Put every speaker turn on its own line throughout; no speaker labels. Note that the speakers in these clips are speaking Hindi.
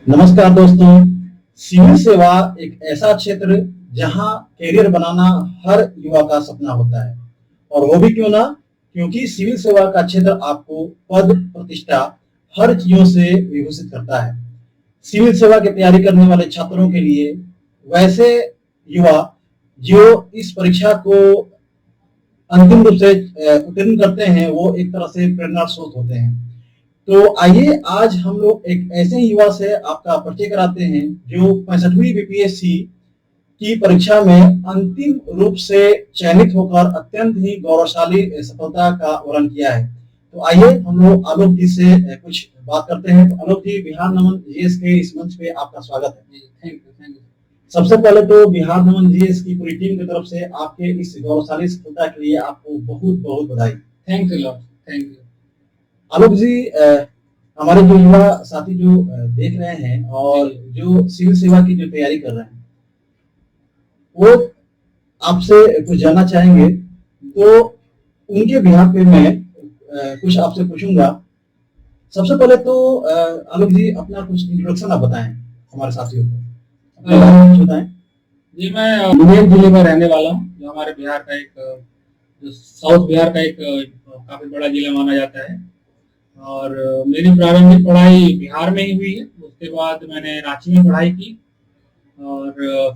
नमस्कार दोस्तों। सिविल सेवा एक ऐसा क्षेत्र जहां करियर बनाना हर युवा का सपना होता है। और वो भी क्यों ना, क्योंकि सिविल सेवा का क्षेत्र आपको पद प्रतिष्ठा हर चीजों से विभूषित करता है। सिविल सेवा की तैयारी करने वाले छात्रों के लिए वैसे युवा जो इस परीक्षा को अंतिम रूप से उत्तीर्ण करते हैं, वो एक तरह से प्रेरणा स्रोत होते हैं। तो आइए आज हम लोग एक ऐसे युवा से आपका परिचय कराते हैं जो 65वीं बीपीएससी की परीक्षा में अंतिम रूप से चयनित होकर अत्यंत ही गौरवशाली सफलता का वर्ण किया है। तो आइए हम लोग आलोक जी से कुछ बात करते हैं। तो आलोक जी, बिहार नमन जीएस के इस मंच पे आपका स्वागत है।
Thank you thank you.
सबसे पहले तो बिहार नमन जीएस की पूरी टीम की तरफ से आपके इस गौरवशाली सफलता के लिए आपको बहुत बहुत बधाई।
Thank you lord, thank you.
Alok ji, हमारे जो युवा साथी जो देख रहे हैं और जो सिविल सेवा की जो तैयारी कर रहे हैं, वो आपसे कुछ जानना चाहेंगे। तो उनके बिहार पे मैं कुछ आपसे पूछूंगा। सबसे पहले तो आलोक जी, अपना कुछ इंट्रोडक्शन आप बताएं हमारे साथियों को, अपने बारे में कुछ बताएं।
जी, मैं मुंगेर जिले में रहने वाला हूँ, जो हमारे बिहार का एक जो साउथ बिहार का एक काफी बड़ा जिला माना जाता है। और मेरी प्रारंभिक पढ़ाई बिहार में ही हुई है। उसके बाद मैंने रांची में पढ़ाई की और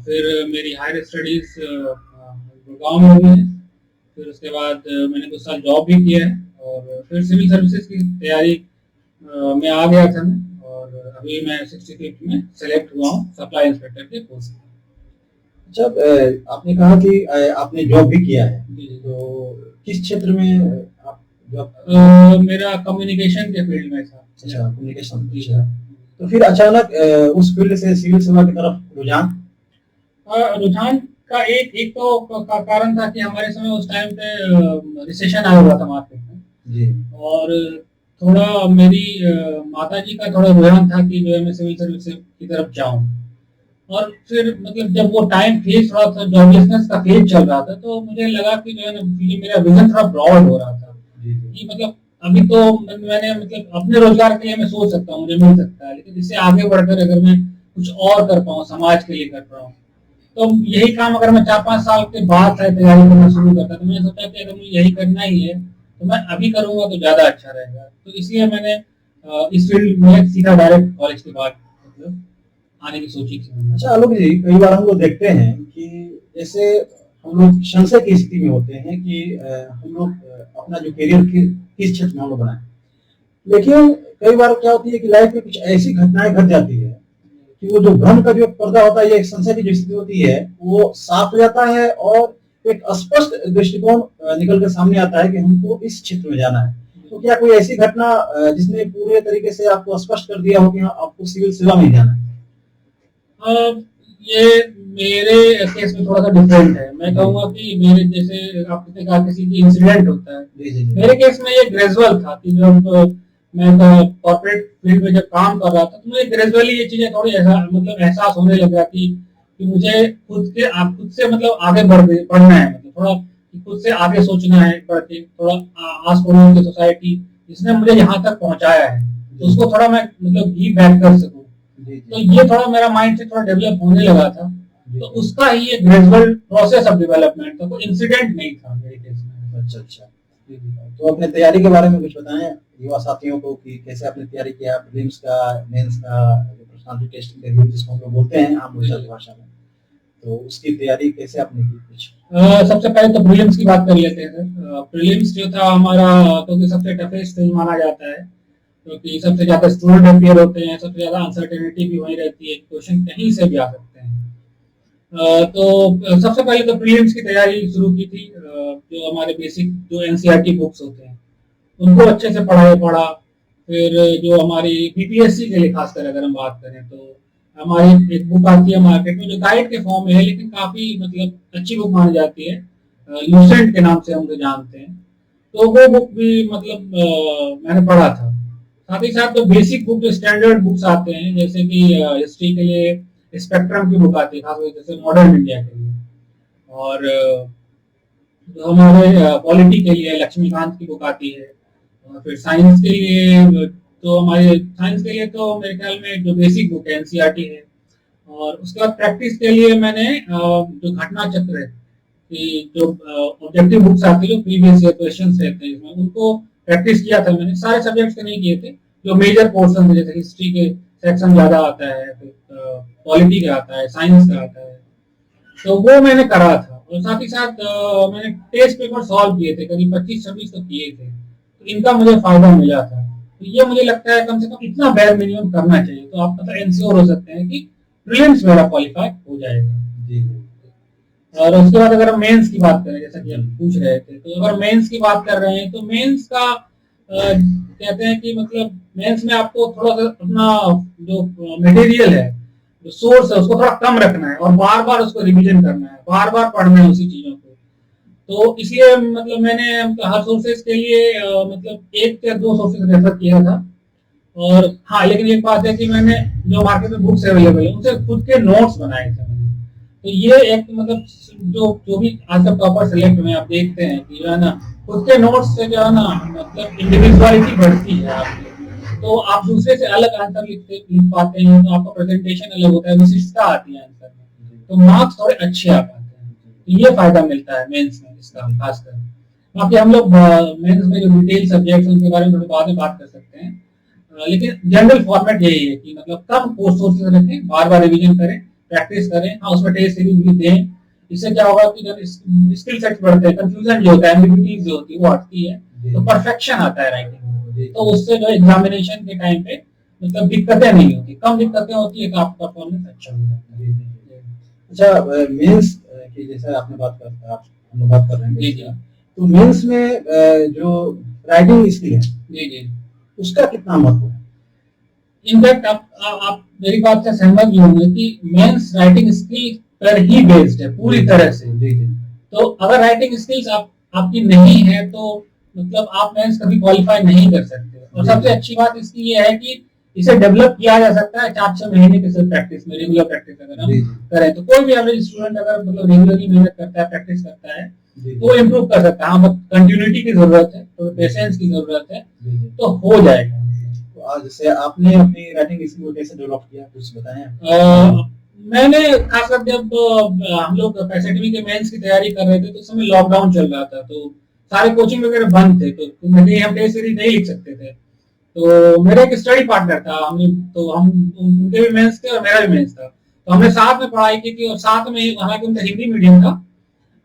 फिर मेरी हायर स्टडीज गुड़गांव में हुई है। फिर उसके बाद मैंने कुछ साल जॉब भी किया है और फिर सिविल सर्विसेज की तैयारी में आ गया था मैं। और अभी मैं 65th में सेलेक्ट हुआ हूँ सप्लाई इंस्पेक्टर के पोस्ट पर।
जब आपने कहा कि आपने जॉब भी किया है,
जी जी।
तो किस क्षेत्र में आप जॉब?
मेरा कम्युनिकेशन के फील्ड में था।
अच्छा, कम्युनिकेशन। अच्छा, तो फिर अचानक उस फील्ड से सिविल सेवा की तरफ रुझान?
रुझान का एक एक तो कारण था कि हमारे समय उस टाइम पे रिसेशन आया हुआ था मार्केट में।
जी।
और थोड़ा मेरी माता जी का थोड़ा रुझान था कि जो है मैं सिविल सर्विस की तरफ जाऊं। और फिर मतलब जब वो टाइम फेज थोड़ा सा जॉबलेसनेस का फेज चल रहा था, तो मुझे लगा कि जो है ना, ये मेरा विजन थोड़ा ब्रॉड हो रहा था कि मतलब अभी तो मैंने मतलब अपने रोजगार के लिए मैं सोच सकता हूँ, मुझे मिल सकता है, लेकिन इससे आगे बढ़कर अगर मैं कुछ और कर पाऊँ, समाज के लिए कर पाऊँ, तो यही काम अगर मैं 4-5 साल के बाद शायद तैयारी करना शुरू करता, तो मैंने सोचा कि अगर मुझे यही करना ही है तो मैं अभी करूंगा तो ज्यादा अच्छा रहेगा। तो इसलिए मैंने इस फील्ड में सीधा डायरेक्ट कॉलेज के बाद मतलब आने की सोची थी।
अच्छा आलोक जी, कई बार हम लोग देखते हैं कि जैसे हम लोग संशय की स्थिति में होते हैं कि हम लोग अपना जो करियर किस क्षेत्र में हम लोग बनाए। लेकिन कई बार क्या होती है कि लाइफ में कुछ ऐसी घटनाएं घट जाती है कि वो जो भ्रम का जो पर्दा होता है, ये एक संशय की जो स्थिति होती है, वो साफ हो जाता है और एक स्पष्ट दृष्टिकोण निकल कर सामने आता है कि हमको इस क्षेत्र में जाना है। तो क्या कोई ऐसी घटना जिसने पूरे तरीके से आपको स्पष्ट कर दिया हो कि हाँ, आपको सिविल सेवा में ही जाना है?
ये मेरे केस में थोड़ा सा डिफरेंट है। मैं कहूँगा कि मेरे जैसे आपने कहा किसी की इंसिडेंट होता है,
जी जी जी।
मेरे केस में ये ग्रेजुअल था कि जब मैं कॉर्पोरेट फील्ड में जब काम कर रहा था, तो मुझे ग्रेजुअली ये चीजें थोड़ी ऐसा मतलब एहसास होने लगा कि मुझे खुद से मतलब आगे बढ़ना है, मतलब थोड़ा कि खुद से आगे सोचना है, बढ़ के थोड़ा आस पड़ोस की सोसाइटी जिसने मुझे यहाँ तक पहुंचाया है, तो उसको थोड़ा मैं मतलब गिव बैक कर सकूं। तो ये थोड़ा मेरा माइंड से थोड़ा डेवलप होने लगा था। तो उसका ही एक ग्रेजुअल प्रोसेस ऑफ डेवलपमेंट था, कोई इंसिडेंट नहीं था मेरे केस में।
अच्छा अच्छा। तो अपने तैयारी के बारे में कुछ बताएं युवा साथियों को कि कैसे आपने तैयारी किया, प्रीलिम्स का, मेंस का, जो पर्सनालिटी टेस्ट इंटरव्यू जिसको हम लोग बोलते हैं आम भाषा में, तो उसकी तैयारी कैसे आपने की कुछ?
सबसे पहले तो प्रीलिम्स की बात कर लेते हैं। प्रीलिम्स जो था हमारा, क्योंकि सबसे टफेस्ट स्टेज माना जाता है, क्योंकि सबसे ज्यादा स्टूडेंट अपियर होते हैं, सबसे ज्यादा अनसर्टेनिटी भी वही रहती है, क्वेश्चन कहीं से भी आ सकते हैं। तो सबसे पहले तो प्रीलिम्स की तैयारी शुरू की थी। जो हमारे बेसिक जो एनसीईआरटी बुक्स होते हैं उनको अच्छे से पढ़ा। फिर जो हमारी बीपीएससी के लिए खासकर अगर हम बात करें, तो हमारी एक बुक आती है मार्केट में जो गाइड के फॉर्म में है, लेकिन काफी मतलब अच्छी बुक मानी जाती है, लूसेंट के नाम से हम उसे जानते हैं। तो वो बुक भी मतलब मैंने पढ़ा था। साथ ही साथ तो बेसिक बुक जो स्टैंडर्ड बुक्स आते हैं, जैसे कि हिस्ट्री के लिए स्पेक्ट्रम की बुक आती है, खासकर जैसे मॉडर्न इंडिया के लिए। और जो हमारे पॉलिटी के लिए लक्ष्मीकांत की बुक आती है। और फिर साइंस के लिए तो हमारे साइंस के लिए तो मेरे ख्याल में जो बेसिक बुक है एनसीईआरटी है, और उसके बाद प्रैक्टिस के लिए मैंने जो घटना चक्र है कि जो ऑब्जेक्टिव बुक्स आती है, जो प्रीवियस ईयर क्वेश्चंस रहते हैं इसमें, उनको प्रैक्टिस किया था मैंने। सारे सब्जेक्ट्स के नहीं किए थे, जो मेजर पोर्शन थे, जैसे हिस्ट्री के सेक्शन ज्यादा आता है, पॉलिटी का आता है, साइंस का आता है, तो वो मैंने करा था। और साथ ही साथ मैंने टेस्ट पेपर सॉल्व किए थे, करीब 25-26 तो किए थे, तो इनका मुझे फायदा मिला था। तो ये मुझे लगता है कम से कम इतना बेयर मिनिमम करना चाहिए, तो आप मतलब इंश्योर हो सकते हैं कि प्रीलिम्स मेरा क्वालिफाई हो जाएगा।
जी।
और उसके बाद अगर हम मेंस की बात करें, जैसा कि हम पूछ रहे थे, तो अगर मेंस की बात कर रहे हैं तो मेंस का कहते हैं कि मतलब मेंस में आपको थोड़ा सा अपना जो मटेरियल है, जो सोर्स है, उसको थोड़ा कम रखना है और बार बार उसको रिवीजन करना है, बार बार पढ़ना है उसी चीजों को। तो इसलिए मतलब मैंने हर सोर्सेज के लिए मतलब 1 या 2 सोर्सेज रेफर किया था। और हाँ, लेकिन एक बात है कि मैंने जो मार्केट में बुक्स अवेलेबल है उनसे खुद के नोट्स बनाए थे मैंने। तो ये एक मतलब जो भी आज तक टॉपर सेलेक्ट में आप देखते हैं कि जो है ना, खुद के नोट्स से जो है ना मतलब इंडिविजुअलिटी बढ़ती है आपकी, तो आप दूसरे से अलग आंसर लिख पाते हैं, तो आपका प्रेजेंटेशन अलग होता है, विशिष्टता आती है आंसर में, तो मार्क्स थोड़े अच्छे आ पाते हैं। तो ये फायदा मिलता है मेंस में इसका खासकर। बाकी हम लोग मेंस में जो डिटेल सब्जेक्ट्स उनके बारे में थोड़ी बाद में बात कर सकते हैं, लेकिन जनरल फॉर्मेट यही है कि मतलब कम सोर्सेज रखें, बार बार रिवीजन करें, प्रैक्टिस करें, हाँ उसमें टेस्ट सीरीज भी दें। इससे क्या होगा कि जब स्किल सेट्स बढ़ते हैं, कंफ्यूजन जो होता है, एम्बिग्यूटीज जो होती है वो हटती है, तो परफेक्शन आता है राइटिंग में। तो उससे जो एग्जामिनेशन के टाइम पे मतलब दिक्कतें नहीं होती, कम दिक्कतें होती है, तो आपका परफॉर्मेंस अच्छा हो जाता है।
अच्छा, मेंस की जैसे आपने बात करता है, हम लोग बात कर रहे हैं
जी जी।
तो मेंस में जो राइटिंग स्किल है
जी जी,
उसका कितना महत्व है?
इनफैक्ट आप मेरी बात से सहमत भी होंगे कि मेंस राइटिंग स्किल पर ही बेस्ड है पूरी तरह से।
जी जी।
तो अगर राइटिंग स्किल्स आपकी नहीं है तो मतलब आप मेंस कभी क्वालिफाई नहीं कर सकते। और सबसे अच्छी बात इसकी ये है कि इसे डेवलप किया जा सकता है 4-6 महीने की सिर्फ प्रैक्टिस में, रेगुलर प्रैक्टिस अगर हम करें तो कोई भी एवरेज स्टूडेंट अगर मतलब रेगुलरली मेहनत करता है, प्रैक्टिस करता है, तो इम्प्रूव कर सकता है। हाँ, कंटिन्यूटी की जरूरत है, तो पेशेंस की जरूरत है, तो हो जाएगा।
तो आज जैसे आपने अपनी राइटिंग स्किल को कैसे डेवलप किया, कुछ बताएं?
मैंने खासकर जब हम लोग पैसेटमी के मेंस की तैयारी कर रहे थे तो उस समय लॉकडाउन चल रहा था, तो सारे कोचिंग वगैरह बंद थे, तो नहीं हम टेस्ट सीरीज नहीं लिख सकते थे। तो मेरा एक स्टडी पार्टनर था, हम उनके भी मेंस थे और मेरा भी मेंस था, तो हमने साथ में पढ़ाई की थी। और साथ में, हालांकि उनका हिंदी मीडियम था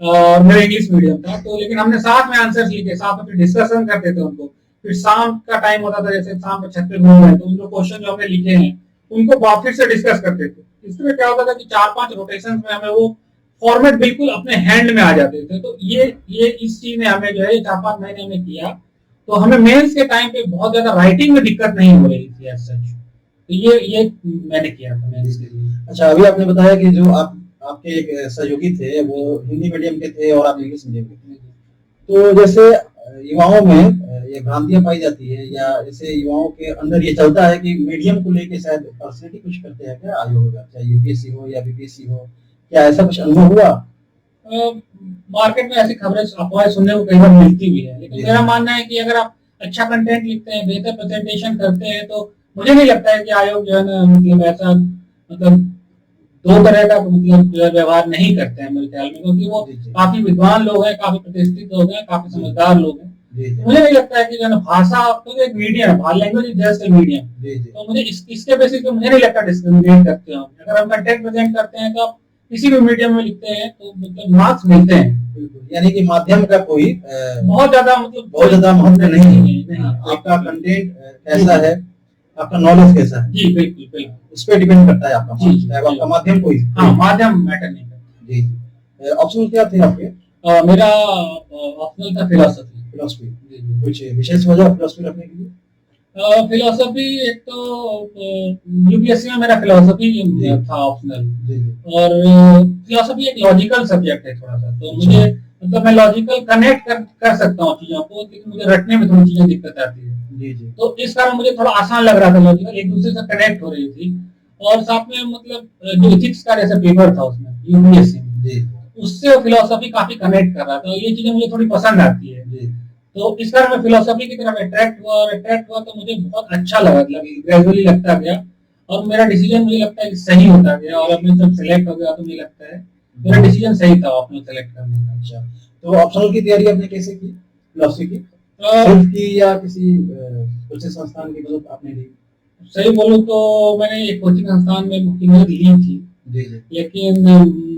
और मेरा इंग्लिश मीडियम था, तो लेकिन हमने साथ में आंसर्स लिखे, साथ में फिर डिस्कशन करते थे उनको। फिर शाम का टाइम होता था, जैसे शाम को छत पे घूम रहे हैं, तो उन जो क्वेश्चन जो हमने लिखे हैं उनको वापस से डिस्कस करते थे। इसमें क्या होता था कि 4-5 रोटेशन में हमें वो फॉर्मेट बिल्कुल अपने हैंड में आ जाते थे। तो ये इस चीज ने हमें जो है 4-5 महीने में किया, तो हमें मेंस के टाइम पे बहुत ज्यादा राइटिंग में दिक्कत नहीं हो रही थी एज सच। तो ये मैंने किया था मेंस के लिए।
अच्छा, अभी आपने बताया कि जो आपके एक सहयोगी थे वो हिंदी मीडियम के थे और आप इंग्लिश मीडियम के थे, तो जैसे युवाओं में ये भ्रांतियां पाई जाती है, या जैसे युवाओं के अंदर ये चलता है कि मीडियम को लेके शायद पर्सनैलिटी कुछ करते हैं क्या आयोग, चाहे यूपीएससी हो या बीपीएससी हो, क्या ऐसा कुछ अनुभव हुआ?
मार्केट में ऐसी खबरें, अफवाहें सुनने को कई बार मिलती भी है, लेकिन मेरा मानना है कि अगर आप अच्छा कंटेंट लिखते हैं, बेहतर प्रेजेंटेशन करते हैं, तो मुझे नहीं लगता है कि आयोग जो है ना मतलब ऐसा मतलब 2 तरह का मतलब जो है व्यवहार नहीं करते हैं मेरे ख्याल में, क्योंकि वो काफी विद्वान लोग हैं, काफी प्रतिष्ठित लोग हैं, काफी समझदार लोग हैं। मुझे नहीं लगता है कि जो है भाषा तो एक मीडियम है, language is just a medium, तो मुझे इसके बेसिस पे मुझे नहीं लगता डिस्क्रिमिनेट करते हैं। अगर हम कंटेंट प्रेजेंट करते हैं तो आप किसी भी मीडियम में लिखते हैं तो मतलब मार्क्स मिलते हैं।
यानी कि माध्यम का कोई
बहुत ज्यादा
महत्व नहीं है। आपका कंटेंट कैसा है, आपका नॉलेज कैसा है,
जी बिल्कुल बिल्कुल,
उस पर डिपेंड करता है आपका आपका माध्यम कोई।
हाँ, माध्यम मैटर नहीं करता।
जी। ऑप्शनल क्या थे आपके?
मेरा ऑप्शनल था फिलोसफी।
कुछ विशेष वजह फिलोसफी रखने के लिए?
फिलोसफी एक तो यूपीएससी में मेरा फिलोसफी था ऑप्शनल, और फिलोसफी एक लॉजिकल सब्जेक्ट है थोड़ा सा, तो मुझे मतलब मैं लॉजिकल कनेक्ट कर सकता हूँ चीजों को, लेकिन मुझे रटने में थोड़ी चीजें दिक्कत आती है। तो इस कारण मुझे थोड़ा आसान लग रहा था, लॉजिकल एक दूसरे से कनेक्ट हो रही थी। और साथ में मतलब जो इथिक्स का जैसा पेपर था उसमें यूपीएससी में, उससे फिलोसफी काफी कनेक्ट कर रहा था, ये चीजें मुझे थोड़ी पसंद आती है। तो इस कारण मैं फिलोसफी की तरफ अट्रैक्ट हुआ तो मुझे बहुत अच्छा लगा, ग्रेजुअली लगता गया और मेरा डिसीजन मुझे लगता है कि सही होता गया, और अब मैं जब सिलेक्ट हो गया तो मुझे लगता है मेरा डिसीजन सही था ऑप्शनल सेलेक्ट करने का।
अच्छा, तो ऑप्शनल की तैयारी आपने कैसे की, फिलोसफी की?
तो
सिर्फ की या किसी कोचिंग संस्थान की मदद आपने ली?
सही बोलूं तो मैंने एक कोचिंग संस्थान में की मदद ली थी,
जी जी।
लेकिन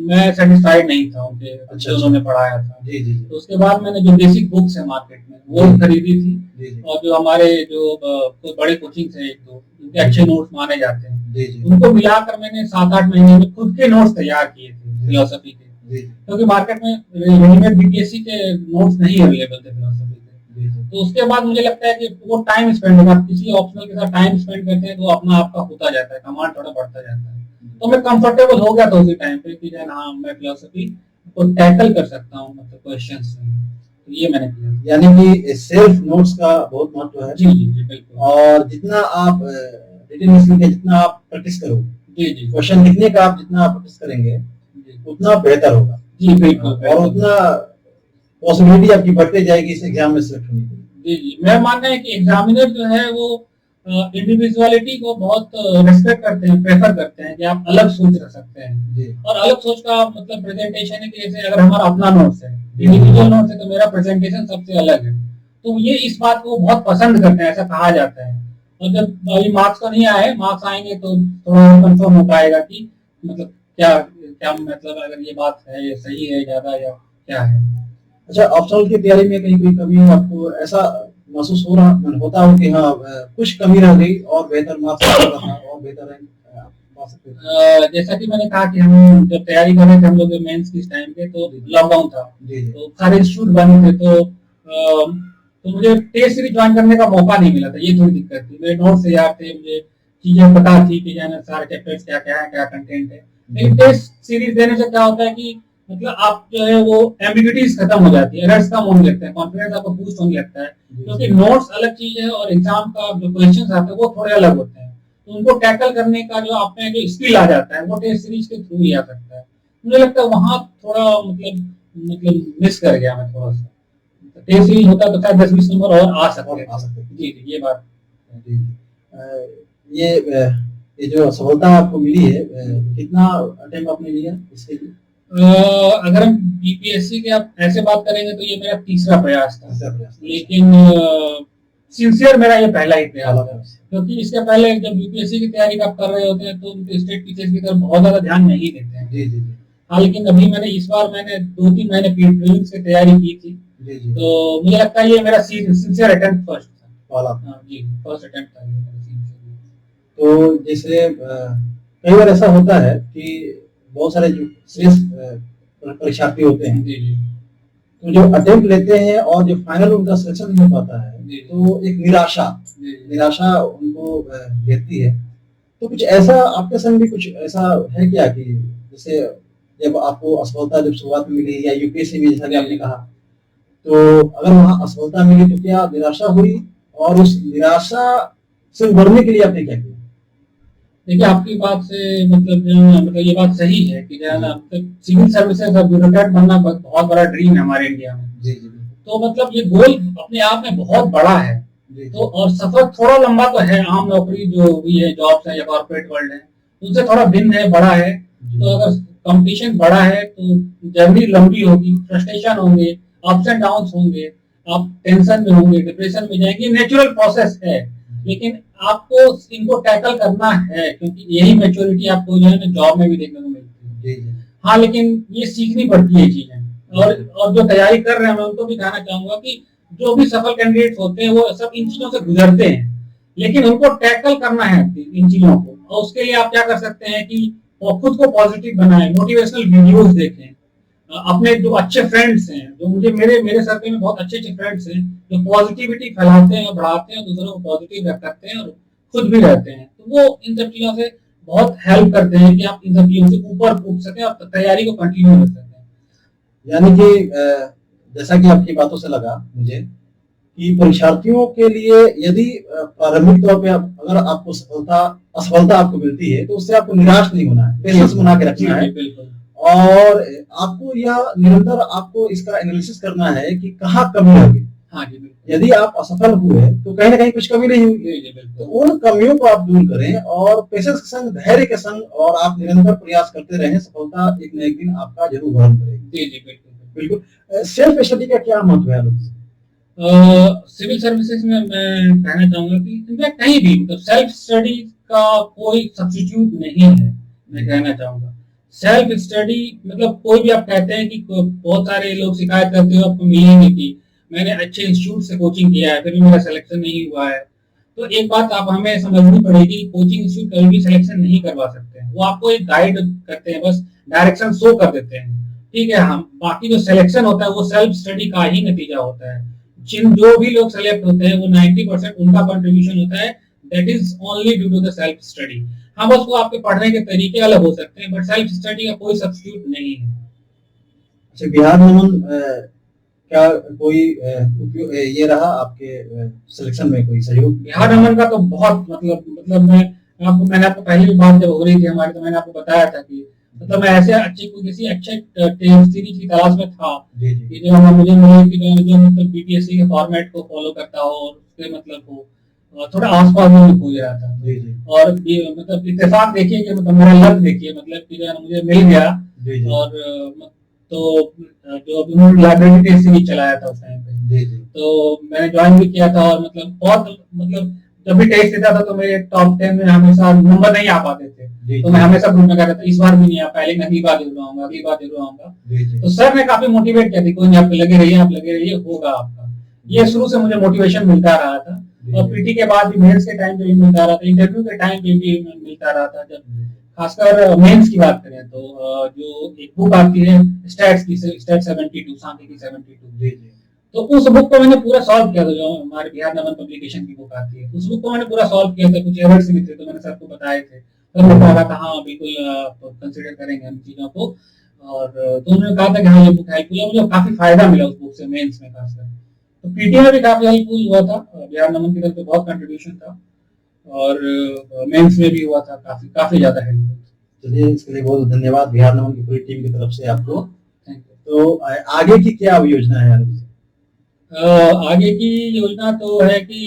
मैं सेटिस्फाइड नहीं था उनके जो उन्होंने पढ़ाया था।
जी जी।
तो उसके बाद मैंने जो बेसिक बुक्स है मार्केट में वो खरीदी थी,
जी जी।
और जो हमारे जो कोई बड़े कोचिंग है एक दो उनके अच्छे नोट्स माने जाते हैं,
जी जी।
उनको मिलाकर मैंने 7-8 महीने में खुद के नोट्स तैयार किए थे फिलोसफी के,
जी।
क्योंकि मार्केट में रेडीमेड बीपीएससी के नोट्स नहीं अवेलेबल थे फिलोसफी के। तो उसके बाद मुझे लगता है कि वो टाइम स्पेंड होगा, आप किसी ऑप्शनल के साथ टाइम स्पेंड करते हैं तो अपना आपका होता जाता है, कमांड थोड़ा बढ़ता जाता है। तो मैं कंफर्टेबल हो गया था उसी टाइम पे कि हाँ मैं फिलोसफी को टैकल कर सकता हूँ, मतलब क्वेश्चंस। तो ये मैंने किया।
यानी कि सेल्फ नोट्स का बहुत महत्व है।
जी जी जी बिल्कुल।
और जितना आप रिटन लिसनिंग के जितना आप प्रैक्टिस करोगे,
जी जी,
क्वेश्चन लिखने का आप जितना प्रैक्टिस करेंगे उतना बेहतर होगा।
जी बिल्कुल,
और उतना पॉसिबिलिटी आपकी बढ़ते जाएगी इस एग्जाम में सिलेक्ट होने की।
जी जी, मेरा मानना है कि एग्जामिनर जो है वो इंडिविजुअलिटी को बहुत रिस्पेक्ट करते हैं, प्रेफर करते हैं कि आप अलग सोच रख सकते हैं
जी।
और अलग सोच का मतलब प्रेजेंटेशन है कि जैसे अगर हमारा अपना नोट्स है, इंडिविजुअल नोट्स है, तो मेरा प्रेजेंटेशन सबसे अलग है। तो ये इस बात को बहुत पसंद करते हैं, ऐसा कहा जाता है। और जब अभी मार्क्स तो नहीं आए, मार्क्स आएंगे तो थोड़ा कंफर्म हो पाएगा कि मतलब क्या क्या मतलब अगर ये बात है ये सही है ज्यादा या क्या है।
अच्छा, ऑप्शनल की तैयारी में कहीं कोई कमी आपको ऐसा महसूस हो रहा होता हो कि हाँ कुछ कमी रह गई और बेहतर मार्क्स और बेहतर रैंक पा सकते थे?
जैसा कि मैंने कहा कि हम जब तैयारी कर रहे थे हम लोग मेंस की टाइम पे, तो लॉकडाउन था, तो सारे इंस्टीट्यूट बंद थे, तो मुझे टेस्ट सीरीज ज्वाइन करने का मौका नहीं मिला था। ये थोड़ी दिक्कत थी, मेरे नोट्स तैयार थे, मुझे चीजें पता थी कि सारे चैप्टर्स क्या क्या है, क्या कंटेंट है। लेकिन टेस्ट सीरीज देने से क्या होता है कि मतलब आप जो है वो एम्बिग्यूटीज खत्म हो जाती है, एरर्स कम होने लगते हैं, कॉन्फिडेंस आपको बूस्ट होने लगता है, क्योंकि नोट्स अलग चीज है और एग्जाम का जो क्वेश्चंस आते हैं वो थोड़े अलग होते हैं। तो उनको टैकल करने का जो आप में जो स्किल आ जाता है वो टेस्ट सीरीज के थ्रू ही आ सकता है। मुझे लगता है वहां थोड़ा मतलब मिस कर गया मैं थोड़ा सा। टेस्ट सीरीज होता तो शायद 10-20 नंबर और आ सकते। जी जी, ये बात।
जी। ये जो सफलता आपको मिली है, कितना अटेम्प्ट आपने लिया इसके लिए?
अगर हम बीपीएससी के आप ऐसे बात करेंगे तो ये मेरा तीसरा प्रयास था, लेकिन सिंसियर मेरा ये पहला ही प्रयास था, क्योंकि इसके पहले जब बीपीएससी की तैयारी आप कर रहे होते हैं तो स्टेट टीचर्स की तरफ बहुत ज्यादा ध्यान नहीं देते हैं।
जी जी।
हाँ, लेकिन अभी मैंने इस बार 2-3 महीने प्रीलिम्स की तैयारी की थी।
जी जी।
तो मुझे लगता है ये मेरा सिंसियर अटेम्प्ट फर्स्ट था।
हाँ
जी, फर्स्ट अटेम्प्ट था ये मेरा सिंसियर।
तो जैसे कई बार ऐसा होता है कि बहुत सारे जो परीक्षार्थी होते हैं,
जी जी,
तो जो अटेम्प्ट लेते हैं और जो फाइनल उनका सिलेक्शन नहीं हो पाता है, तो एक निराशा उनको घेरती है। तो कुछ ऐसा आपके संग भी कुछ ऐसा है क्या कि जैसे जब आपको असफलता जब शुरुआत में मिली या यूपीएससी में जैसा कि आपने कहा, तो अगर वहाँ असफलता मिली तो क्या निराशा हुई और उस निराशा से उभरने के लिए आपने क्या किया?
देखिए, आपकी बात से मतलब ये बात सही है कि मतलब सिविल सर्विसेज और ब्यूरोक्रेट बनना बहुत बड़ा ड्रीम है हमारे इंडिया में।
जी जी।
तो मतलब ये गोल अपने आप में बहुत बड़ा है। तो और सफर थोड़ा लंबा तो है, आम नौकरी जो भी है, जॉब्स है या कॉर्पोरेट वर्ल्ड है, उनसे थोड़ा भिन्न है, बड़ा है। तो अगर कंपटीशन बड़ा है तो जर्नी लंबी होगी, फ्रस्ट्रेशन होंगे, अप्स एंड डाउन होंगे, आप टेंशन में होंगे, डिप्रेशन में जाएंगे, नेचुरल प्रोसेस है। लेकिन आपको इनको टैकल करना है, क्योंकि यही मैच्योरिटी आपको जो है ना जॉब में भी देखने को मिलती है। हाँ, लेकिन ये सीखनी पड़ती है चीजें। और जो तैयारी कर रहे हैं मैं उनको भी कहना चाहूंगा कि जो भी सफल कैंडिडेट्स होते हैं वो सब इन चीजों से गुजरते हैं, लेकिन उनको टैकल करना है इन चीजों को। और उसके लिए आप क्या कर सकते हैं कि खुद को पॉजिटिव बनाएं, मोटिवेशनल वीडियोस देखें, अपने जो अच्छे फ्रेंड्स हैं, जो मुझे मेरे सर्कल में बहुत अच्छे अच्छे फ्रेंड्स हैं जो पॉजिटिविटी फैलाते हैं, बढ़ाते हैं, दूसरों को पॉजिटिव करते हैं और खुद भी रहते हैं, तो वो इन सब चीजों से बहुत हेल्प करते हैं कि आप इन सब चीजों से ऊपर उठ सकें और तैयारी को कंटिन्यू कर सकें। यानी कि
जैसा कि आपकी बातों से लगा मुझे कि परीक्षार्थियों के लिए यदि प्रारंभिक तौर पे अगर आपको असफलता आपको मिलती है तो उससे आपको निराश नहीं होना है, पेशेंस बना के रखना है। और आपको यह निरंतर आपको इसका एनालिसिस करना है कि कहाँ कमी होगी,
हाँ जी बिल्कुल।
यदि आप असफल हुए तो कहीं ना कहीं कुछ कमी नहीं हुई।
जी जी बिल्कुल।
तो उन कमियों को आप दूर करें और पेशेंस के संग, धैर्य के संग, और आप निरंतर प्रयास करते रहें, सफलता एक न एक दिन आपका जरूर ग्रहण करेगी।
जी जी बिल्कुल
बिल्कुल। सेल्फ स्टडी का क्या महत्व है आलोक जी?
सिविल सर्विसेज में मैं कहना चाहूंगा कि इनफैक्ट कहीं भी मतलब सेल्फ स्टडी का कोई सब्स्टिट्यूट नहीं है, मैं कहना चाहूंगा। सेल्फ स्टडी मतलब कोई भी आप कहते हैं कि बहुत सारे लोग शिकायत करते हो आपको मिलेंगे कि मैंने अच्छे इंस्टीट्यूट से कोचिंग किया है फिर भी मेरा सिलेक्शन नहीं हुआ है। तो एक बात आप हमें समझनी पड़ेगी, कोचिंग इंस्टीट्यूट कभी भी सिलेक्शन नहीं करवा सकते हैं, वो आपको एक गाइड करते हैं, बस डायरेक्शन शो कर देते हैं, ठीक है। हम बाकी जो सिलेक्शन होता है वो सेल्फ स्टडी का ही नतीजा होता है। जिन जो भी लोग सेलेक्ट होते हैं वो 90% उनका कंट्रीब्यूशन होता है, that is only due to the self study. हाँ बस वो आपके पढ़ने के तरीके अलग हो सकते हैं, बट सेल्फ स्टडी का कोई सब्स्टिट्यूट नहीं है।
अच्छा, बिहार नमन क्या कोई ये रहा आपके सिलेक्शन में कोई सहयोग?
बिहार नमन का तो बहुत मतलब मैंने आपको पहले भी बात जब हो रही थी हमारी तो मैंने आपको बताया था कि मतलब मैं ऐसे किसी अच्छे टेस्ट सीरीज की तलाश में था कि जो मुझे मिले कि जो मतलब बीपीएससी के फॉर्मेट को फॉलो करता हो और उसके मतलब हो थोड़ा आसपास में हो रहा था। और मतलब इत्तेफाक देखिए कि मतलब मेरा लक देखिए मतलब कि जो है मुझे मिल गया। और तो जो अभी उन्होंने लाइब्रेरी टेस्ट सीरीज चलाया था उस टाइम पे, तो मैंने ज्वाइन भी किया था। और मतलब बहुत मतलब जब भी टेस्ट देता था तो मेरे टॉप 10 में हमेशा नंबर नहीं आ पाते थे, तो मैं हमेशा ग्रुप में कहता था इस बार भी नहीं आ पाएंगे, अगली बार जरूर आऊंगा, अगली बार जरूर आऊंगा। तो सर ने काफी मोटिवेट किया थी, कोई नहीं आप लगे रहिए, आप लगे रहिए, होगा आपका। ये शुरू से मुझे मोटिवेशन मिलता रहा था। और पीटी के बाद भी मेंस के टाइम पे भी मिलता रहा था, इंटरव्यू के टाइम पे भी मिलता रहा था। जब खासकर मेंस की बात करें तो जो एक बुक आती है स्टैट्स की, स्टैट 72 सांख्यिकी 72, तो उस बुक को मैंने पूरा सॉल्व किया था। जो हमारे बिहार नमन पब्लिकेशन की बुक आती है उस बुक को मैंने पूरा सॉल्व किया था, कुछ एरर्स भी थे तो मैंने सर को बताए थे, सर ने कहा था हाँ बिल्कुल कंसिडर करेंगे हम चीजों को। और तो उन्होंने कहा था कि हाँ ये बुक हेल्पफुल है, मुझे काफी फायदा मिला उस बुक से मेंस में खासकर। तो पीटी में भी काफी हेल्पफुल हुआ था, बिहार नमन की तरफ से बहुत कंट्रीब्यूशन था और मेंस में भी हुआ था, काफी काफी ज्यादा हेल्पफुल।
चलिए, इसके लिए बहुत धन्यवाद बिहार नमन की पूरी टीम की तरफ से आपको। तो आगे की क्या योजना है?
आगे की योजना तो है कि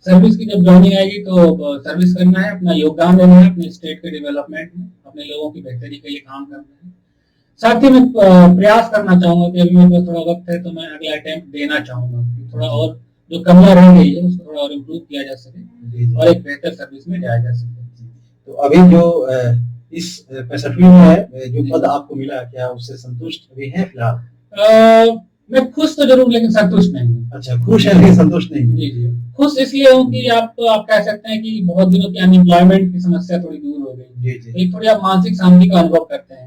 सर्विस की जब ज्वाइनिंग आएगी तो सर्विस करना है, अपना योगदान देना है अपने स्टेट के डेवलपमेंट में, अपने लोगों की बेहतरी के लिए काम करना है। साथ ही मैं प्रयास करना चाहूंगा कि अभी मेरे पास थोड़ा वक्त है तो मैं अगला अटेम्प्ट देना चाहूंगा कि थोड़ा और जो कमियां रह गई है उसको थोड़ा और इम्प्रूव किया जा सके और एक बेहतर सर्विस में जाया जा सके।
तो अभी जो इस 65वीं में है जो पद आपको मिला, क्या उससे संतुष्ट अभी हैं फिलहाल?
मैं खुश तो जरूर लेकिन संतुष्ट नहीं हूँ।
अच्छा, खुश है लेकिन संतुष्ट नहीं है।
जी जी, खुश इसलिए हूँ कि आप कह सकते हैं कि बहुत दिनों की अनएम्प्लॉयमेंट की समस्या थोड़ी दूर हो गई। एक थोड़ी आप मानसिक शांति का अनुभव करते हैं।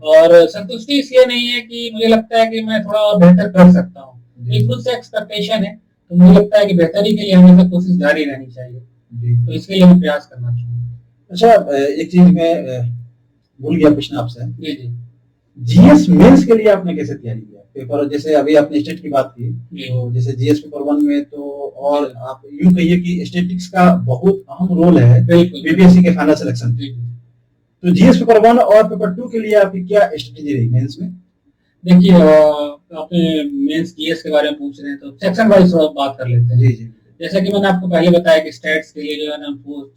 और संतुष्टि इसलिए नहीं है कि मुझे लगता है कि मैं थोड़ा और बेहतर कर सकता हूँ, एक खुद से एक्सपेक्टेशन है, तो मुझे लगता है कि बेहतरी के लिए हमेशा कोशिश जारी रहनी चाहिए, तो इसके लिए मैं प्रयास करना चाहूँगा।
अच्छा, एक चीज मैं भूल गया पूछना आपसे।
जी जी,
जीएस मेंस के लिए आपने कैसे तैयारी किया? पेपर जैसे अभी आपने स्टेट की बात की, तो जैसे जीएस पेपर 1 में तो, और आप यूं कहिए कि स्टैटिस्टिक्स का बहुत अहम रोल है बीपीएससी के फाइनल सिलेक्शन। तो जीएस पेपर 1 और पेपर 2 के लिए आपकी क्या स्ट्रेटेजी रही मेंस में?
देखिए, आपने मेंस जीएस के बारे में पूछ रहे हैं तो सेक्शन वाइज थोड़ा बात कर लेते हैं।
जी जी,
जैसा कि मैंने आपको पहले बताया कि स्टैट्स के लिए जो है ना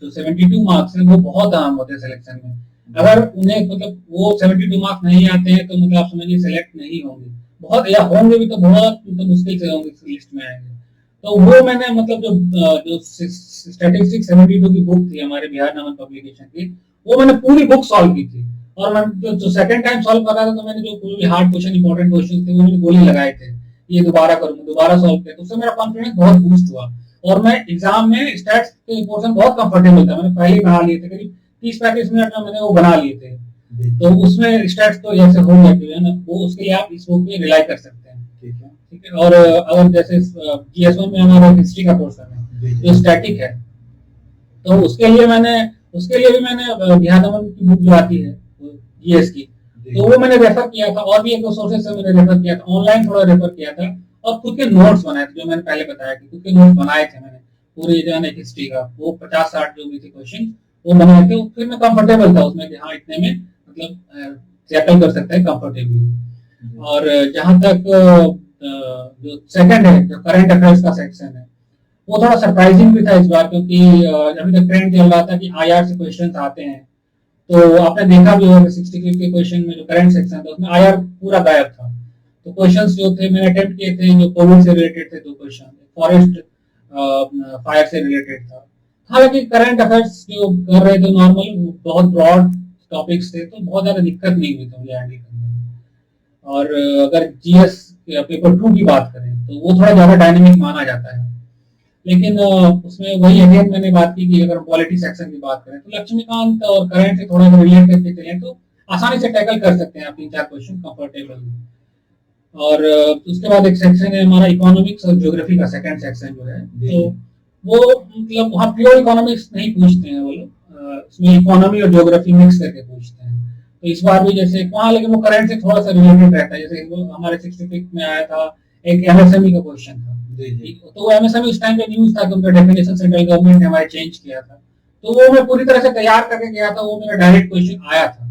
जो 72 मार्क्स है वो बहुत अहम होते हैं सिलेक्शन में। अगर उन्हें मतलब वो 72 मार्क्स नहीं आते हैं तो मतलब आप समझिए सिलेक्ट नहीं होंगे, बहुत या होंगे भी तो बहुत मतलब मुश्किल से होंगे, लिस्ट में आएंगे। तो वो मैंने मतलब जो स्टैटिस्टिक्स 72 की बुक थी हमारे बिहार नमन पब्लिकेशन की, वो मैंने पूरी बुक सॉल्व की थी। और मैं जो सेकंड टाइम सॉल्व कर रहा था तो मैंने जो पूरी हार्ड क्वेश्चन इंपॉर्टेंट क्वेश्चन थे वो मैंने गोली लगाए थे, ये दोबारा करूंगा, दोबारा सॉल्व किया, तो उससे मेरा कॉन्फिडेंस बहुत बूस्ट हुआ। और मैं एग्जाम में स्टैट्स के पोर्शन बहुत कंफर्टेबल था, मैंने पहले ही बना लिए थे, करीब 30-35 मिनट में मैंने वो बना लिए थे। तो उसमें स्टैट्स तो जैसे हो गया कि ना वो उसके लिए आप इस बुक में रिलाई कर सकते हैं। ठीक है। और अगर जैसे जीएस1 में हमारा हिस्ट्री का पोर्शन है जो स्टैटिक है, तो उसके लिए भी मैंने बिहार नमन की बुक जो आती है जीएस की, तो वो मैंने रेफर किया था और भी एक दो सोर्सेज से मैंने रेफर किया था, ऑनलाइन थोड़ा रेफर किया था और खुद के नोट्स बनाए थे। जो मैंने पहले बताया कि खुद के नोट्स बनाए थे मैंने पूरे जो है हिस्ट्री का, वो 50-60 जो भी थे क्वेश्चन वो बनाए थे, फिर मैं कंफर्टेबल था उसमें कि हाँ इतने में मतलब टैकल कर सकते हैं कंफर्टेबली। और जहां तक जो सेकंड है, जो करंट अफेयर्स का सेक्शन है, वो थोड़ा सरप्राइजिंग भी था इस बार, क्योंकि अभी तक ट्रेंड चल रहा था कि आईआर से क्वेश्चन आते हैं। तो आपने देखा भी होगा 65 के क्वेश्चन में जो करंट सेक्शन था उसमें आईआर पूरा गायब था। तो क्वेश्चंस जो थे मैंने अटेम्प्ट किए थे, जो कोविड से रिलेटेड थे, 2 क्वेश्चन फॉरेस्ट फायर से रिलेटेड था। हालांकि करंट अफेयर्स जो कर रहे थे नॉर्मल, बहुत ब्रॉड टॉपिक्स थे, तो बहुत ज्यादा दिक्कत नहीं हुई थी मुझे हैंडल करने में। और अगर जीएस पेपर 2 की बात करें तो वो थोड़ा ज्यादा डायनेमिक माना जाता है। लेकिन उसमें वही अगेन मैंने बात की कि अगर पॉलिटी सेक्शन की बात करें तो लक्ष्मीकांत और करंट से थोड़ा सा रिलेट करके चलें तो आसानी से टैकल कर सकते हैं आप 3-4 क्वेश्चन कंफर्टेबल। और उसके बाद एक सेक्शन है हमारा इकोनॉमिक्स और ज्योग्राफी का सेकंड सेक्शन जो है, तो वो मतलब वहाँ प्योर इकोनॉमिक्स नहीं पूछते हैं वो लोग, उसमें इकोनॉमी और ज्योग्राफी मिक्स करके पूछते हैं। तो इस बार भी जैसे वहाँ, लेकिन वो करंट से थोड़ा सा रिलेटेड रहता है। जैसे वो हमारे 66 में आया था एक एमएसएमई का क्वेश्चन था, तो वो एमएसएमई उस टाइम पे न्यूज था कि उनका डेफिनेशन सेंट्रल गवर्नमेंट ने हमारे चेंज किया था। तो वो मैं पूरी तरह से तैयार करके गया था, वो मेरा डायरेक्ट क्वेश्चन आया था।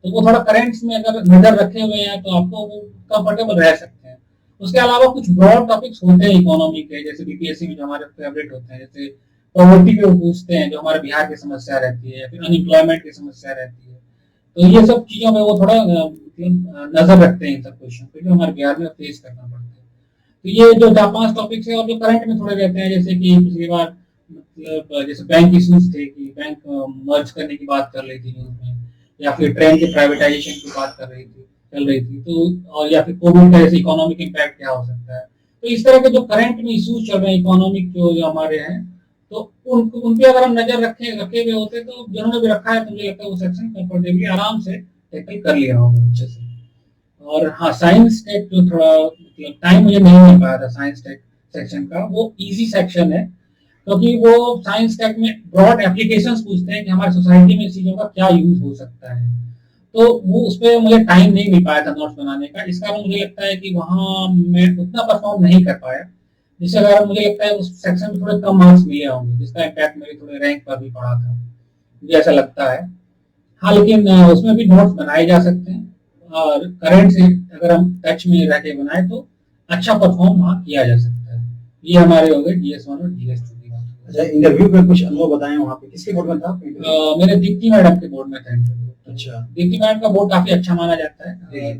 तो वो थोड़ा करेंट्स में अगर नजर रखे हुए हैं तो आपको वो कंफर्टेबल रह सकते हैं। उसके अलावा कुछ ब्रॉड टॉपिक्स होते हैं इकोनॉमी के, जैसे बीपीएससी में जो हमारे फेवरेट होते हैं, जैसे पॉवर्टी पे वो पूछते हैं जो हमारे बिहार की समस्या रहती है, या फिर अनएम्प्लॉयमेंट की समस्या रहती है। तो ये सब चीजों में वो थोड़ा नजर रखते हैं इन सब क्वेश्चन पे जो हमारे बिहार में फेस करना पड़ता है। तो ये जो 4-5 टॉपिक्स है और जो करंट में थोड़े रहते हैं, जैसे कि पिछली बार मतलब जैसे बैंक इश्यूज थे कि बैंक मर्ज करने की बात कर रही थी न्यूज में, या फिर ट्रेन के प्राइवेटाइजेशन की बात कर रही थी चल रही थी, तो और या फिर कोविड का जैसे इकोनॉमिक इम्पैक्ट क्या हो सकता है। तो इस तरह के जो करंट में इश्यूज चल रहे हैं इकोनॉमिक जो हमारे हैं, तो उन पे अगर हम नजर रखे हुए होते तो जिन्होंने भी रखा है तो मुझे लगता है वो सेक्शन कंफर्टेबली आराम से टैकल कर लिया होगा अच्छे से। और हाँ, साइंस टेक जो थोड़ा मतलब टाइम मुझे नहीं मिल पाया था साइंस टेक सेक्शन का, वो इजी सेक्शन है, क्योंकि वो साइंस टेक में ब्रॉड एप्लीकेशंस पूछते हैं कि हमारी सोसाइटी में इस चीजों का क्या यूज हो सकता है। तो वो उस पर मुझे टाइम नहीं मिल पाया था नोट्स बनाने का, इस कारण मुझे लगता है कि वहाँ मैं उतना परफॉर्म नहीं कर पाया, जिसके कारण मुझे लगता है उस सेक्शन में थोड़े कम मार्क्स मिले होंगे, जिसका इम्पैक्ट मेरे थोड़े रैंक पर भी पड़ा था, मुझे ऐसा लगता है। हाँ, लेकिन उसमें भी नोट्स बनाए जा सकते हैं, और करंट से अगर हम टच में रह के बनाए तो अच्छा परफॉर्म वहाँ किया जा सकता है। ये हमारे हो गए GS1 और GS2 की बात।
अच्छा, इंटरव्यू पे कुछ अनुभव बताएं, वहाँ पे किसके बोर्ड में था आपका इंटरव्यू?
मेरे दीप्ति मैडम के बोर्ड में था इंटरव्यू।
अच्छा।
दीप्ति मैडम का बोर्ड काफी अच्छा माना जाता है,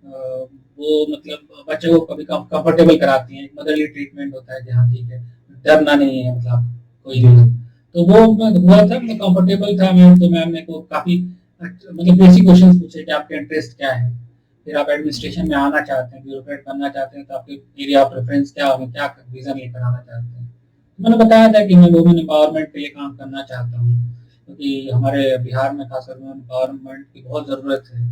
और वो मतलब बच्चे को कभी कंफर्टेबल कराती हैं, एक मदरली ट्रीटमेंट होता है जहाँ ठीक है, डरना नहीं है मतलब कोई भी। तो वो हुआ था, मतलब कंफर्टेबल था मैं, तो मैम ने को काफी मतलब बेसिक क्वेश्चंस पूछे कि आपके इंटरेस्ट क्या है, फिर आप एडमिनिस्ट्रेशन में आना चाहते हैं, ब्यूरोक्रेट बनना चाहते हैं, तो आपके एरिया ऑफ प्रेफरेंस क्या होगा, क्या रीजन लेकर आना चाहते हैं। मैंने बताया था कि मैं वुमेन एम्पावरमेंट के लिए काम करना चाहता हूँ, क्योंकि हमारे बिहार में खासकर वुमेन एम्पावरमेंट की बहुत ज़रूरत है,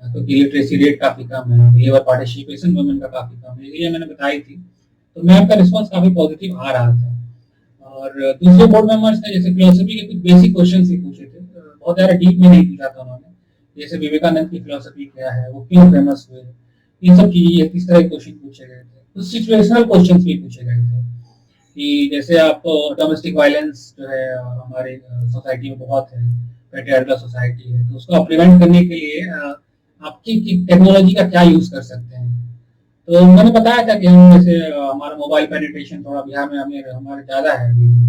क्योंकि लिटरेसी रेट काफ़ी कम है, लेबर पार्टिसिपेशन वुमेन का काफ़ी कम है, ये मैंने बताई थी। तो मैम का रिस्पॉन्स काफ़ी पॉजिटिव आ रहा था। और दूसरे बोर्ड मेंबर्स ने जैसे फिलोसफी के कुछ बेसिक क्वेश्चन ही पूछे थे, बहुत ज़्यादा डीप में नहीं पूछा था उन्होंने, जैसे विवेकानंद की फिलोसफी क्या है, वो क्यों फेमस हुए, इन सब चीजें किस तरह के क्वेश्चन पूछे गए थे। कुछ सिचुएशनल क्वेश्चन भी पूछे गए थे कि जैसे आप डोमेस्टिक वायलेंस जो है हमारे सोसाइटी में बहुत है, पेट्रियार्कल सोसाइटी है, तो उसको प्रिवेंट करने के लिए आपकी टेक्नोलॉजी का क्या यूज कर सकते हैं। तो मैंने बताया था कि हम जैसे हमारा मोबाइल पेनिट्रेशन थोड़ा बिहार में हमारे ज्यादा है अभी भी,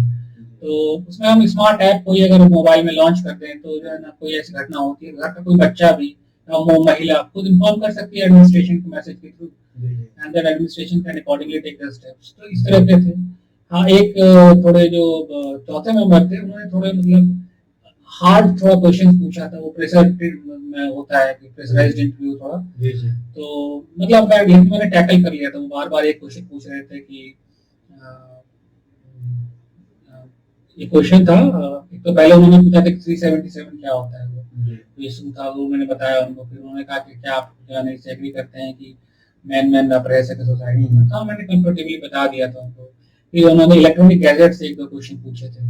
तो उसमें हम स्मार्ट ऐप कोई अगर मोबाइल में लॉन्च करते हैं तो जो है ना, कोई ऐसी घटना होती है, घर का कोई बच्चा भी या वो महिला खुद इन्फॉर्म कर सकती है एडमिनिस्ट्रेशन को मैसेज के through, and then administration can accordingly take the steps. तो इस तरह के थे। हाँ, एक थोड़े जो चौथे मेंबर थे उन्होंने थोड़े मतलब हार्ड थोड़ा क्वेश्चन पूछा था, वो प्रेशर में होता है कि प्रेशराइज्ड इंटरव्यू थोड़ा, तो मतलब मैंने टैकल कर लिया था। वो बार बार एक क्वेश्चन पूछ रहे थे कि ये क्वेश्चन था, एक तो पहले उन्होंने पूछा था कि 377 क्या होता है, वो क्वेश्चन था, वो मैंने बताया उनको। फिर उन्होंने कहा कि क्या आप इससे एग्री करते हैं कि मैन आप रह सके सोसाइटी में, तो मैंने कंफर्टेबली बता दिया था उनको। फिर उन्होंने इलेक्ट्रॉनिक गैजेट से 1-2 क्वेश्चन पूछे थे,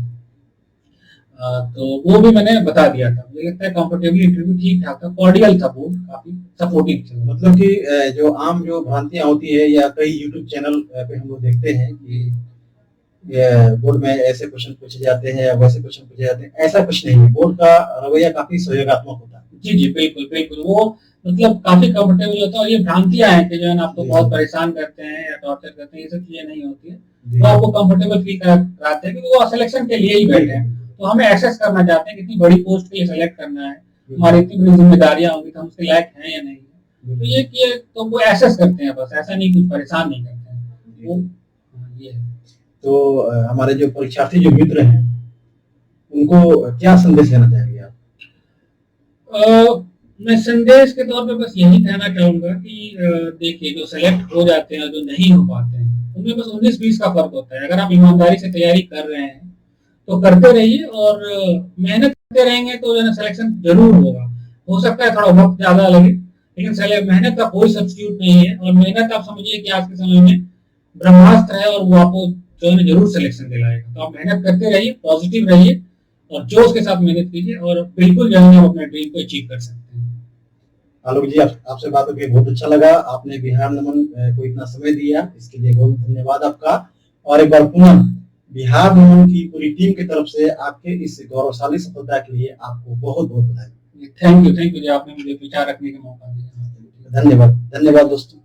तो वो भी मैंने बता दिया था। मुझे लगता है कंफर्टेबली इंटरव्यू ठीक ठाक था, कॉर्डियल था, बोर्ड काफी सपोर्टिव थे।
मतलब कि जो आम जो भ्रांतियां होती है या कई यूट्यूब चैनल पे हम लोग देखते हैं कि बोर्ड में ऐसे क्वेश्चन पूछे जाते हैं या वैसे क्वेश्चन पूछे जाते हैं, ऐसा कुछ नहीं है। बोर्ड का रवैया काफी सहयोगात्मक होता है।
जी जी, बिल्कुल बिल्कुल। वो मतलब काफी कंफर्टेबल होता है। और ये भ्रांतियां हैं कि जो है ना आपको
जी।
बहुत परेशान करते हैं या टॉर्चर करते हैं, ये सब चीजें नहीं होती है।
जी।
वो आपको कंफर्टेबल फील कराते हैं क्योंकि वो सिलेक्शन के लिए ही बैठे हैं। तो हमें एसेस करना चाहते हैं कि इतनी बड़ी पोस्ट के लिए सेलेक्ट करना है, हमारी इतनी बड़ी जिम्मेदारियां होंगी तो हम उसके लायक हैं या नहीं है। तो ये किए तो वो एसेस करते हैं बस, ऐसा नहीं, कुछ परेशान नहीं करते हैं वो। ये है।
तो हमारे जो परीक्षार्थी जो मित्र हैं उनको क्या संदेश देना चाहेंगे आप?
मैं संदेश के तौर पे बस यही कहना चाहूंगा कि देखिए, जो सेलेक्ट हो जाते हैं, जो नहीं हो पाते हैं, उनमें बस 19-20 का फर्क होता है। अगर आप ईमानदारी से तैयारी कर रहे हैं तो करते रहिए, और मेहनत करते रहेंगे तो जो है सिलेक्शन जरूर होगा। हो सकता है थोड़ा वक्त ज्यादा लगे, लेकिन मेहनत का कोई सब्स्टिट्यूट नहीं है। और मेहनत आप समझिए कि आज के समय में ब्रह्मास्त्र है, और वो आपको जो है जरूर सिलेक्शन दिलाएगा। तो आप मेहनत करते रहिए, पॉजिटिव रहिए और जोश के साथ मेहनत कीजिए, और बिल्कुल जो है आप अपने ड्रीम को अचीव कर सकते हैं।
आलोक जी, आपसे बात करके बहुत अच्छा लगा। आपने बिहार नमन को इतना समय दिया, इसके लिए बहुत धन्यवाद आपका। और एक बार पुनः बिहार नमन की पूरी टीम की तरफ से आपके इस गौरवशाली सफलता के लिए आपको बहुत बहुत बधाई।
थैंक यू जी, आपने मुझे विचार रखने का मौका दिया।
धन्यवाद, धन्यवाद दोस्तों।